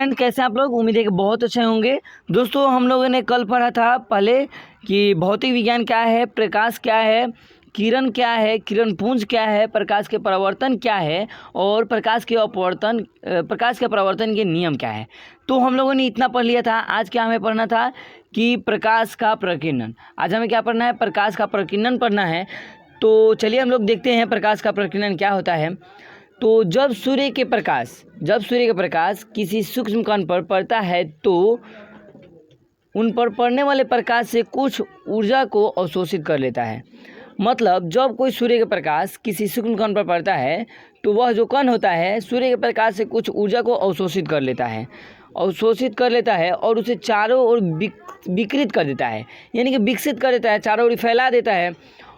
And कैसे आप लोग, उम्मीद है कि बहुत अच्छे होंगे। दोस्तों हम लोगों ने कल पढ़ा था पहले कि भौतिक विज्ञान क्या है, प्रकाश क्या है, किरण क्या है, किरण पुंज क्या है, प्रकाश के परावर्तन क्या है और प्रकाश के परावर्तन के नियम क्या है। तो हम लोगों ने इतना पढ़ लिया था। आज क्या हमें पढ़ना था कि प्रकाश का प्रकीर्णन। आज हमें क्या पढ़ना है? प्रकाश का प्रकीर्णन पढ़ना है। तो चलिए हम लोग देखते हैं प्रकाश का प्रकीर्णन क्या होता है। तो जब सूर्य के प्रकाश किसी सूक्ष्म कण पर पड़ता है तो उन पर पड़ने वाले प्रकाश से कुछ ऊर्जा को अवशोषित कर लेता है। मतलब जब कोई सूर्य के प्रकाश किसी सूक्ष्म कण पर पड़ता है तो वह जो कण होता है सूर्य के प्रकाश से कुछ ऊर्जा को अवशोषित कर लेता है और उसे चारों ओर विकृत कर देता है, यानी कि विकसित कर देता है, चारों ओर फैला देता है।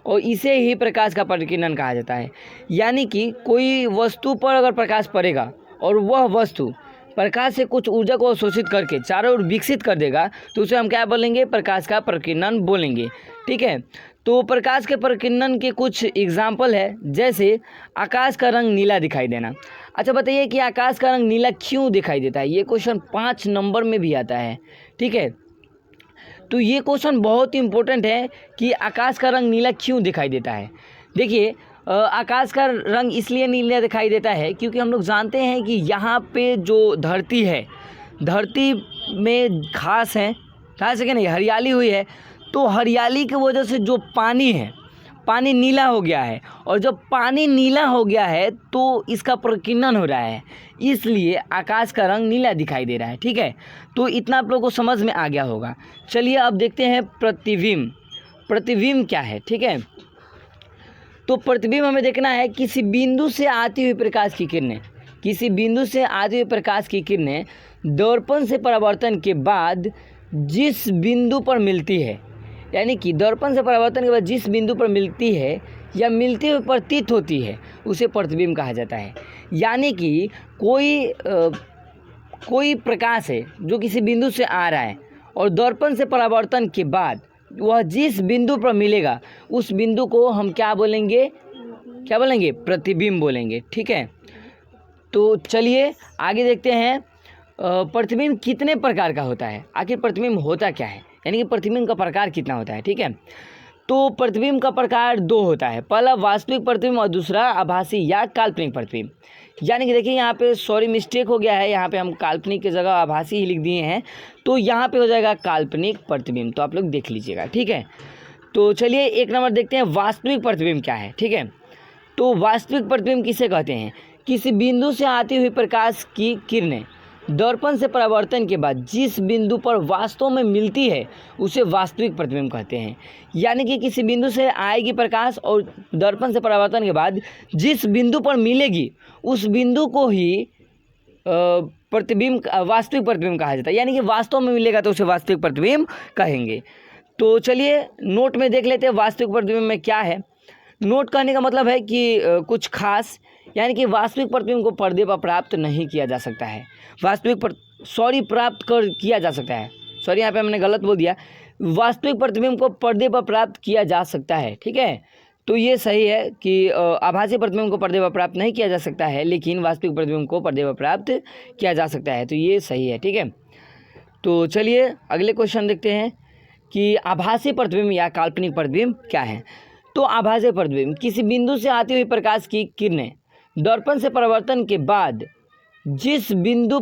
और इसे ही प्रकाश का प्रकीर्णन कहा जाता है। यानी कि कोई वस्तु पर अगर प्रकाश पड़ेगा और वह वस्तु प्रकाश से कुछ ऊर्जा को अवशोषित करके चारों ओर विकसित कर देगा तो उसे हम क्या बोलेंगे? प्रकाश का प्रकीर्णन बोलेंगे। ठीक है। तो प्रकाश के प्रकीर्णन के कुछ एग्जाम्पल है, जैसे आकाश का रंग नीला दिखाई देना। अच्छा बताइए कि आकाश का रंग नीला क्यों दिखाई देता है? ये क्वेश्चन 5 नंबर में भी आता है। ठीक है। तो ये क्वेश्चन बहुत ही इम्पोर्टेंट है कि आकाश का रंग नीला क्यों दिखाई देता है। देखिए आकाश का रंग इसलिए नीला दिखाई देता है क्योंकि हम लोग जानते हैं कि यहाँ पे जो धरती है, धरती में घास है कि नहीं, हरियाली हुई है। तो हरियाली की वजह से जो पानी है, पानी नीला हो गया है। और जब पानी नीला हो गया है तो इसका प्रकीर्णन हो रहा है, इसलिए आकाश का रंग नीला दिखाई दे रहा है। ठीक है। तो इतना आप लोगों को समझ में आ गया होगा। चलिए अब देखते हैं प्रतिबिंब। प्रतिबिंब क्या है? ठीक है। तो प्रतिबिंब हमें देखना है किसी बिंदु से आती हुई प्रकाश की किरणें दर्पण से परावर्तन के बाद जिस बिंदु पर मिलती है, यानी कि दर्पण से परावर्तन के बाद जिस बिंदु पर मिलती है या मिलती हुई प्रतीत होती है उसे प्रतिबिंब कहा जाता है। यानी कि कोई प्रकाश है जो किसी बिंदु से आ रहा है और दर्पण से परावर्तन के बाद वह जिस बिंदु पर मिलेगा उस बिंदु को हम क्या बोलेंगे? प्रतिबिंब बोलेंगे। ठीक है। तो चलिए आगे देखते हैं प्रतिबिंब कितने प्रकार का होता है। आखिर प्रतिबिंब होता क्या है, यानी कि प्रतिबिंब का प्रकार कितना होता है। ठीक है। तो प्रतिबिंब का प्रकार 2 होता है। पहला वास्तविक प्रतिबिंब और दूसरा आभासी या काल्पनिक प्रतिबिंब। यानी कि देखिए यहाँ पे मिस्टेक हो गया है, यहाँ पे हम काल्पनिक की जगह आभासी ही लिख दिए हैं। तो यहाँ पे हो जाएगा काल्पनिक प्रतिबिंब, तो आप लोग देख लीजिएगा। ठीक है। तो चलिए 1 नंबर देखते हैं, वास्तविक प्रतिबिंब क्या है। ठीक है। तो वास्तविक प्रतिबिंब किसे कहते हैं? किसी बिंदु से आती हुई प्रकाश की किरणें दर्पण से परावर्तन के बाद जिस बिंदु पर वास्तव में मिलती है उसे वास्तविक प्रतिबिंब कहते हैं। यानी कि किसी बिंदु से आएगी प्रकाश और दर्पण से परावर्तन के बाद जिस बिंदु पर मिलेगी उस बिंदु को ही वास्तविक प्रतिबिंब कहा जाता है। यानी कि वास्तव में मिलेगा तो उसे वास्तविक प्रतिबिंब कहेंगे। तो चलिए नोट में देख लेते हैं वास्तविक प्रतिबिंब में क्या है। नोट कहने का मतलब है कि कुछ खास, यानी कि वास्तविक प्रतिबिंब को पर्दे पर प्राप्त नहीं किया जा सकता है। किया जा सकता है। सॉरी, यहाँ पे हमने गलत बोल दिया। वास्तविक प्रतिबिंब को पर्दे पर प्राप्त किया जा सकता है। ठीक है। तो ये सही है कि आभासी प्रतिबिंब को पर्दे पर प्राप्त नहीं किया जा सकता है, लेकिन वास्तविक प्रतिबिंब को पर्दे पर प्राप्त किया जा सकता है। तो ये सही है। ठीक है। तो चलिए अगले क्वेश्चन देखते हैं कि आभासी प्रतिबिंब या काल्पनिक प्रतिबिंब क्या है। तो आभासी प्रतिबिंब किसी बिंदु से आती हुई प्रकाश की किरणें दर्पण से परावर्तन के बाद जिस बिंदु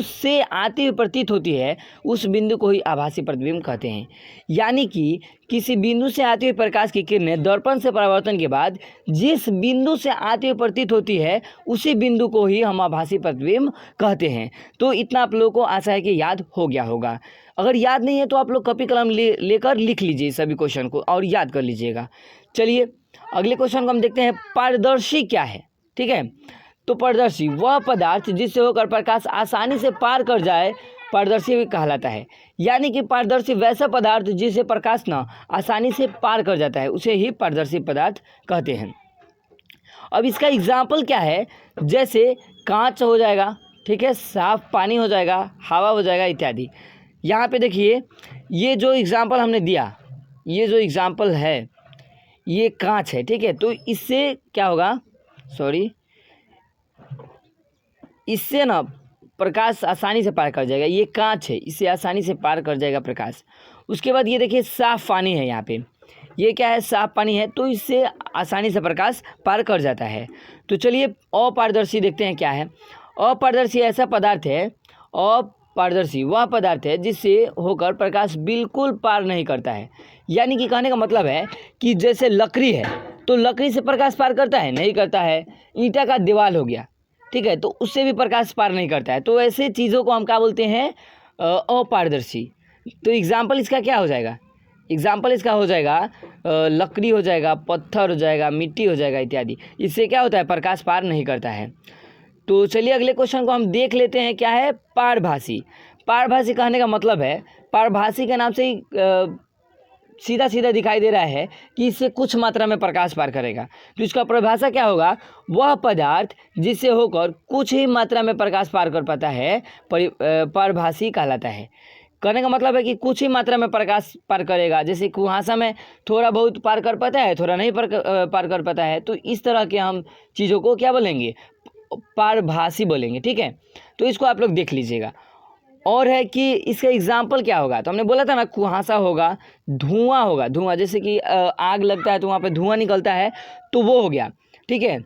से आती हुई प्रतीत होती है उस बिंदु को ही आभासी प्रतिबिंब कहते हैं। यानी कि किसी बिंदु से आती हुई प्रकाश की किरणें दर्पण से परावर्तन के बाद जिस बिंदु से आती हुई प्रतीत होती है उसी बिंदु को ही हम आभासी प्रतिबिंब कहते हैं। तो इतना आप लोगों को आशा है कि याद हो गया होगा। अगर याद नहीं है तो आप लोग कॉपी कलम लेकर लिख लीजिए सभी क्वेश्चन को और याद कर लीजिएगा। चलिए अगले क्वेश्चन को हम देखते हैं, पारदर्शी क्या है। ठीक है। तो पारदर्शी वह पदार्थ जिससे होकर प्रकाश आसानी से पार कर जाए पारदर्शी भी कहलाता है। यानी कि पारदर्शी वैसा पदार्थ जिसे प्रकाश ना आसानी से पार कर जाता है उसे ही पारदर्शी पदार्थ कहते हैं। अब इसका एग्जाम्पल क्या है? जैसे कांच हो जाएगा, ठीक है, साफ पानी हो जाएगा, हवा हो जाएगा इत्यादि। यहाँ पे देखिए ये जो एग्जाम्पल हमने दिया, ये जो एग्जाम्पल है ये कांच है। ठीक है। तो इससे क्या होगा, इससे ना प्रकाश आसानी से पार कर जाएगा। ये कांच है, इसे आसानी से पार कर जाएगा प्रकाश। उसके बाद ये देखिए साफ पानी है, यहाँ पे ये क्या है, साफ पानी है, तो इससे आसानी से प्रकाश पार कर जाता है। तो चलिए अपारदर्शी देखते हैं क्या है। अपारदर्शी ऐसा पदार्थ है, अपारदर्शी वह पदार्थ है जिससे होकर प्रकाश बिल्कुल पार नहीं करता है। यानी कि कहने का मतलब है कि जैसे लकड़ी है, तो लकड़ी से प्रकाश पार करता है, नहीं करता है। ईंटा का दीवार हो गया, ठीक है, तो उससे भी प्रकाश पार नहीं करता है। तो ऐसे चीज़ों को हम क्या बोलते हैं, अपारदर्शी। तो एग्जाम्पल इसका क्या हो जाएगा, एग्जाम्पल इसका हो जाएगा लकड़ी हो जाएगा, पत्थर हो जाएगा, मिट्टी हो जाएगा इत्यादि। इससे क्या होता है, प्रकाश पार नहीं करता है। तो चलिए अगले क्वेश्चन को हम देख लेते हैं, क्या है, पारभासी। पारभासी कहने का मतलब है, पारभासी के नाम से ही सीधा सीधा दिखाई दे रहा है कि इससे कुछ मात्रा में प्रकाश पार करेगा। तो इसका परिभाषा क्या होगा, वह पदार्थ जिससे होकर कुछ ही मात्रा में प्रकाश पार कर पाता है पारभासी कहलाता है। कहने का मतलब है कि कुछ ही मात्रा में प्रकाश पार करेगा। जैसे कुहासा में थोड़ा बहुत पार कर पाता है, थोड़ा नहीं पार कर पाता है। तो इस तरह के हम चीज़ों को क्या बोलेंगे, पारभासी बोलेंगे, ठीक है। तो इसको आप लोग देख लीजिएगा। और है कि इसका एग्जाम्पल क्या होगा, तो हमने बोला था ना, कुहासा होगा, धुआं होगा, धुआं जैसे कि आग लगता है तो वहाँ पे धुआं निकलता है, तो वो हो गया, ठीक है।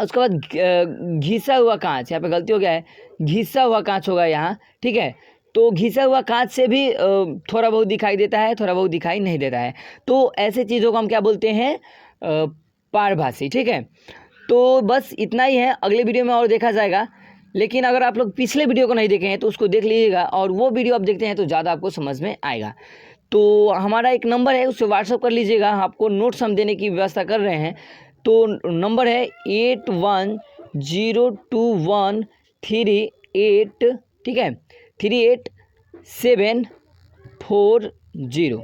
उसके बाद घिसा हुआ कांच, यहाँ पे गलती हो गया है, घिसा हुआ कांच होगा यहाँ, ठीक है। तो घिसा हुआ कांच से भी थोड़ा बहुत दिखाई देता है, थोड़ा बहुत दिखाई नहीं देता है। तो ऐसे चीज़ों को हम क्या बोलते हैं, पारभासी, ठीक है। तो बस इतना ही है, अगले वीडियो में और देखा जाएगा। लेकिन अगर आप लोग पिछले वीडियो को नहीं देखे हैं तो उसको देख लीजिएगा, और वो वीडियो आप देखते हैं तो ज़्यादा आपको समझ में आएगा। तो हमारा एक नंबर है, उससे व्हाट्सअप कर लीजिएगा, आपको नोट्स हम देने की व्यवस्था कर रहे हैं। तो नंबर है 81021338, ठीक है, 38740।